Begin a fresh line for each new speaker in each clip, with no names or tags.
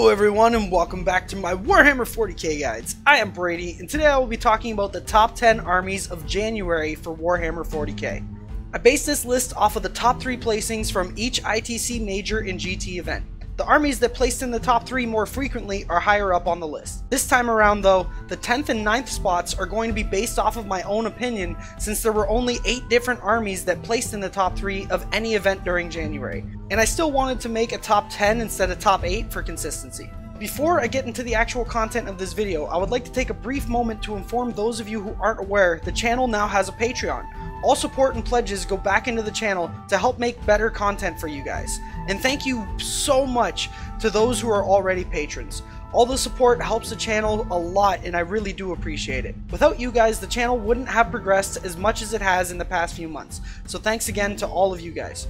Hello everyone and welcome back to my Warhammer 40k guides. I am Brady and today I will be talking about the top 10 armies of January for Warhammer 40k. I based this list off of the top 3 placings from each ITC Major and GT event. The armies that placed in the top 3 more frequently are higher up on the list. This time around though, the 10th and 9th spots are going to be based off of my own opinion since there were only 8 different armies that placed in the top 3 of any event during January. And I still wanted to make a top 10 instead of top 8 for consistency. Before I get into the actual content of this video, I would like to take a brief moment to inform those of you who aren't aware the channel now has a Patreon. All support and pledges go back into the channel to help make better content for you guys. And thank you so much to those who are already patrons. All the support helps the channel a lot and I really do appreciate it. Without you guys, the channel wouldn't have progressed as much as it has in the past few months. So thanks again to all of you guys.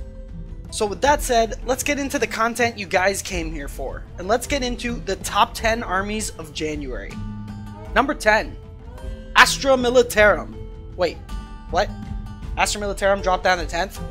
So with that said, let's get into the content you guys came here for. And let's get into the top 10 armies of January. Number 10. Astral Military. Wait, what? Astral Military dropped down to 10th?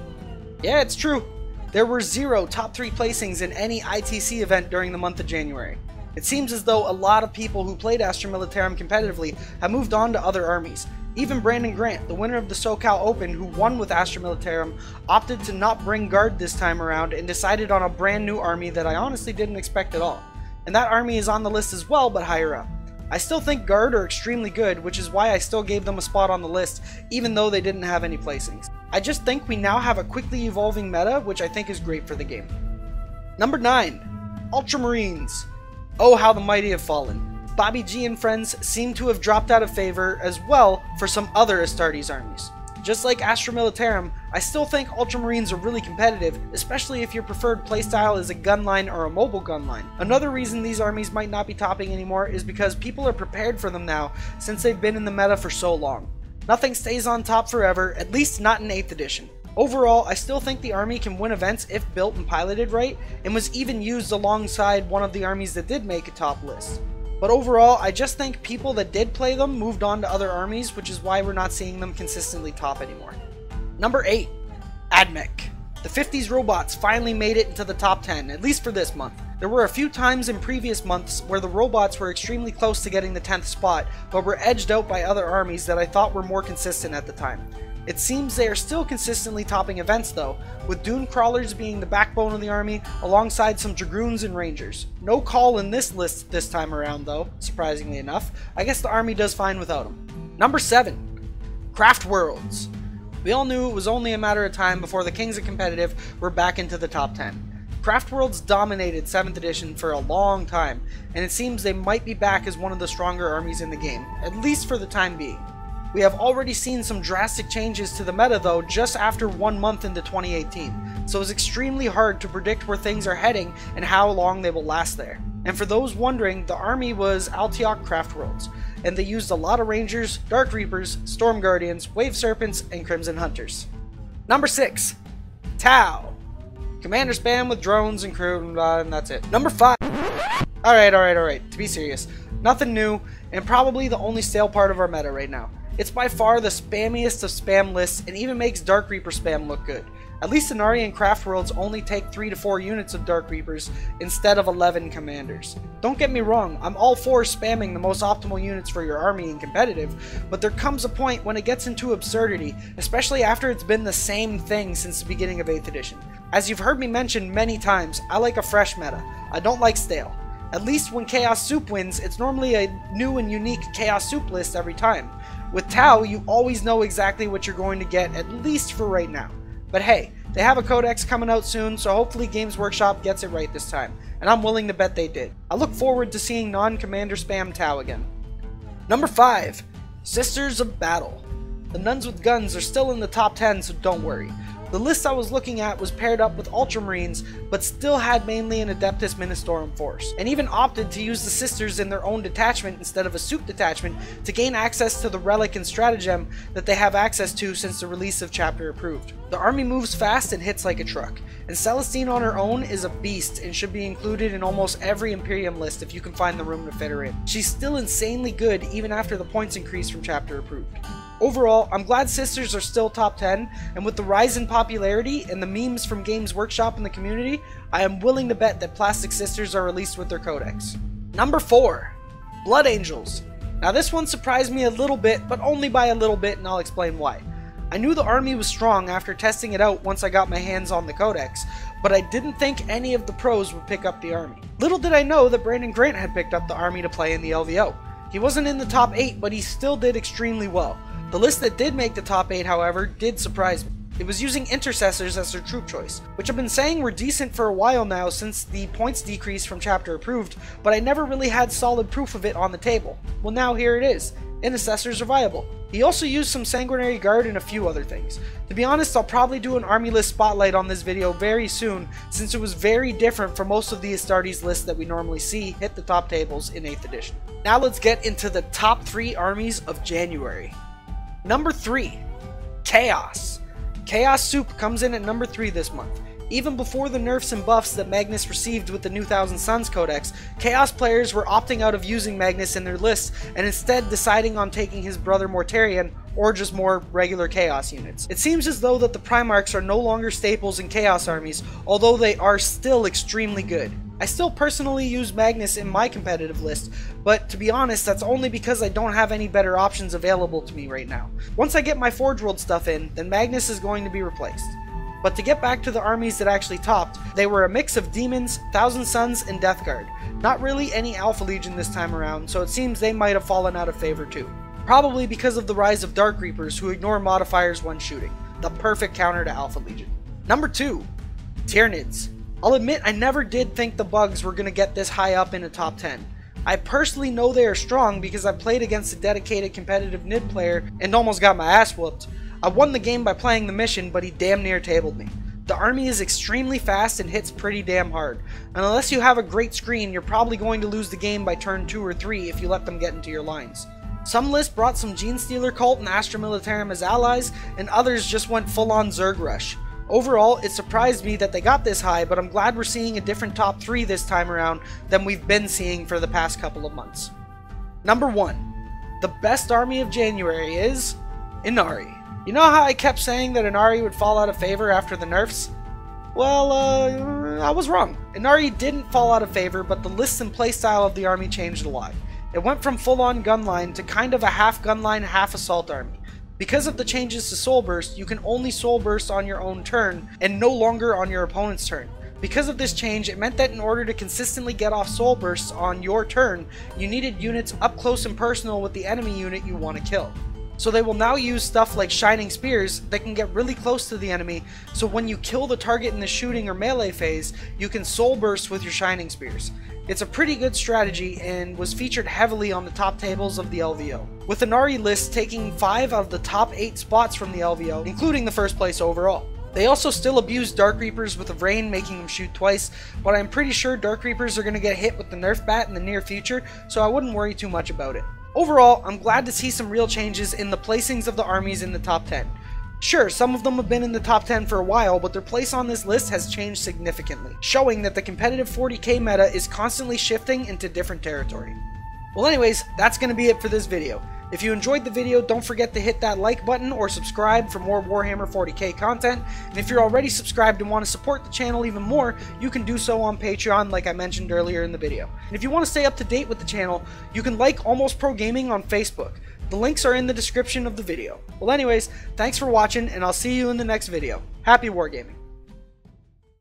Yeah, it's true. There were 0 top 3 placings in any ITC event during the month of January. It seems as though a lot of people who played Astral Military competitively have moved on to other armies. Even Brandon Grant, the winner of the SoCal Open who won with Astral Military, opted to not bring guard this time around and decided on a brand new army that I honestly didn't expect at all. And that army is on the list as well, but higher up. I still think guard are extremely good, which is why I still gave them a spot on the list, even though they didn't have any placings. I just think we now have a quickly evolving meta, which I think is great for the game. Number 9. Ultramarines. Oh, how the mighty have fallen. Bobby G and friends seem to have dropped out of favor as well for some other Astartes armies. Just like Astral Military, I still think Ultramarines are really competitive, especially if your preferred playstyle is a gunline or a mobile gunline. Another reason these armies might not be topping anymore is because people are prepared for them now since they've been in the meta for so long. Nothing stays on top forever, at least not in 8th edition. Overall, I still think the army can win events if built and piloted right, and was even used alongside one of the armies that did make a top list. But overall, I just think people that did play them moved on to other armies, which is why we're not seeing them consistently top anymore. Number 8. Addick. The 50s robots finally made it into the top 10, at least for this month. There were a few times in previous months where the robots were extremely close to getting the 10th spot, but were edged out by other armies that I thought were more consistent at the time. It seems they are still consistently topping events though, with Dune Crawlers being the backbone of the army alongside some Dragoons and Rangers. No call in this list this time around though, surprisingly enough. I guess the army does fine without them. Number 7. Craft Worlds. We all knew it was only a matter of time before the Kings of Competitive were back into the top 10. Craft Worlds dominated 7th edition for a long time, and it seems they might be back as one of the stronger armies in the game, at least for the time being. We have already seen some drastic changes to the meta though just after 1 month into 2018, so it's extremely hard to predict where things are heading and how long they will last there. And for those wondering, the army was Altioch Craft Worlds, and they used a lot of Rangers, Dark Reapers, Storm Guardians, Wave Serpents, and Crimson Hunters. Number 6. Tau. Commander spam with drones and crew, and that's it. Number 5. Alright, to be serious. Nothing new, and probably the only stale part of our meta right now. It's by far the spammiest of spam lists and even makes Dark Reaper spam look good. At least Inari and Craft Worlds only take 3 to 4 units of Dark Reapers instead of 11 commanders. Don't get me wrong, I'm all for spamming the most optimal units for your army in competitive, but there comes a point when it gets into absurdity, especially after it's been the same thing since the beginning of 8th edition. As you've heard me mention many times, I like a fresh meta. I don't like stale. At least when Chaos Soup wins, it's normally a new and unique Chaos Soup list every time. With Tau, you always know exactly what you're going to get, at least for right now. But hey, they have a codex coming out soon, so hopefully Games Workshop gets it right this time, and I'm willing to bet they did. I look forward to seeing non-commander spam Tau again. Number 5. Sisters of Battle. The nuns with guns are still in the top 10, so don't worry. The list I was looking at was paired up with Ultramarines, but still had mainly an Adeptus Ministorum force, and even opted to use the sisters in their own detachment instead of a soup detachment to gain access to the relic and stratagem that they have access to since the release of Chapter Approved. The army moves fast and hits like a truck, and Celestine on her own is a beast and should be included in almost every Imperium list if you can find the room to fit her in. She's still insanely good even after the points increase from Chapter Approved. Overall, I'm glad Sisters are still top 10, and with the rise in popularity and the memes from Games Workshop in the community, I am willing to bet that Plastic Sisters are released with their codex. Number 4. Blood Angels. Now this one surprised me a little bit, but only by a little bit, and I'll explain why. I knew the army was strong after testing it out once I got my hands on the codex, but I didn't think any of the pros would pick up the army. Little did I know that Brandon Grant had picked up the army to play in the LVO. He wasn't in the top 8, but he still did extremely well. The list that did make the top 8, however, did surprise me. It was using intercessors as their troop choice, which I've been saying were decent for a while now since the points decrease from chapter approved, but I never really had solid proof of it on the table. Well, now here it is. Intercessors are viable. He also used some Sanguinary Guard and a few other things. To be honest, I'll probably do an army list spotlight on this video very soon, since it was very different from most of the Astartes lists that we normally see hit the top tables in 8th edition. Now let's get into the top 3 armies of January. Number 3. Chaos. Chaos Soup comes in at number 3 this month. Even before the nerfs and buffs that Magnus received with the new Thousand Suns Codex, Chaos players were opting out of using Magnus in their lists and instead deciding on taking his brother Mortarion or just more regular Chaos units. It seems as though that the Primarchs are no longer staples in Chaos armies, although they are still extremely good. I still personally use Magnus in my competitive list, but to be honest, that's only because I don't have any better options available to me right now. Once I get my Forge World stuff in, then Magnus is going to be replaced. But to get back to the armies that actually topped, they were a mix of Demons, Thousand Suns, and Death Guard. Not really any Alpha Legion this time around, so it seems they might have fallen out of favor too. Probably because of the rise of Dark Reapers who ignore modifiers when shooting. The perfect counter to Alpha Legion. Number 2. Tyranids. I'll admit I never did think the bugs were going to get this high up in the top 10. I personally know they are strong because I played against a dedicated competitive Nid player and almost got my ass whooped. I won the game by playing the mission, but he damn near tabled me. The army is extremely fast and hits pretty damn hard, and unless you have a great screen, you're probably going to lose the game by turn 2 or 3 if you let them get into your lines. Some lists brought some Genestealer Cult and Astral Military as allies, and others just went full-on Zerg Rush. Overall, it surprised me that they got this high, but I'm glad we're seeing a different top 3 this time around than we've been seeing for the past couple of months. Number 1. The best army of January is Inari. You know how I kept saying that Inari would fall out of favor after the nerfs? Well, I was wrong. Inari didn't fall out of favor, but the list and playstyle of the army changed a lot. It went from full-on gunline to kind of a half gunline, half assault army. Because of the changes to Soul Burst, you can only Soul Burst on your own turn, and no longer on your opponent's turn. Because of this change, it meant that in order to consistently get off Soul Bursts on your turn, you needed units up close and personal with the enemy unit you want to kill. So they will now use stuff like Shining Spears that can get really close to the enemy, so when you kill the target in the shooting or melee phase, you can Soul Burst with your Shining Spears. It's a pretty good strategy and was featured heavily on the top tables of the LVO, with Inari lists taking 5 out of the top 8 spots from the LVO, including the first place overall. They also still abuse Dark Reapers with a Rain, making them shoot twice, but I'm pretty sure Dark Reapers are going to get hit with the Nerf Bat in the near future, so I wouldn't worry too much about it. Overall, I'm glad to see some real changes in the placings of the armies in the top 10. Sure, some of them have been in the top 10 for a while, but their place on this list has changed significantly, showing that the competitive 40k meta is constantly shifting into different territory. Well anyways, that's going to be it for this video. If you enjoyed the video, don't forget to hit that like button or subscribe for more Warhammer 40k content, and if you're already subscribed and want to support the channel even more, you can do so on Patreon like I mentioned earlier in the video. And if you want to stay up to date with the channel, you can like Almost Pro Gaming on Facebook. The links are in the description of the video. Well anyways, thanks for watching, and I'll see you in the next video. Happy wargaming!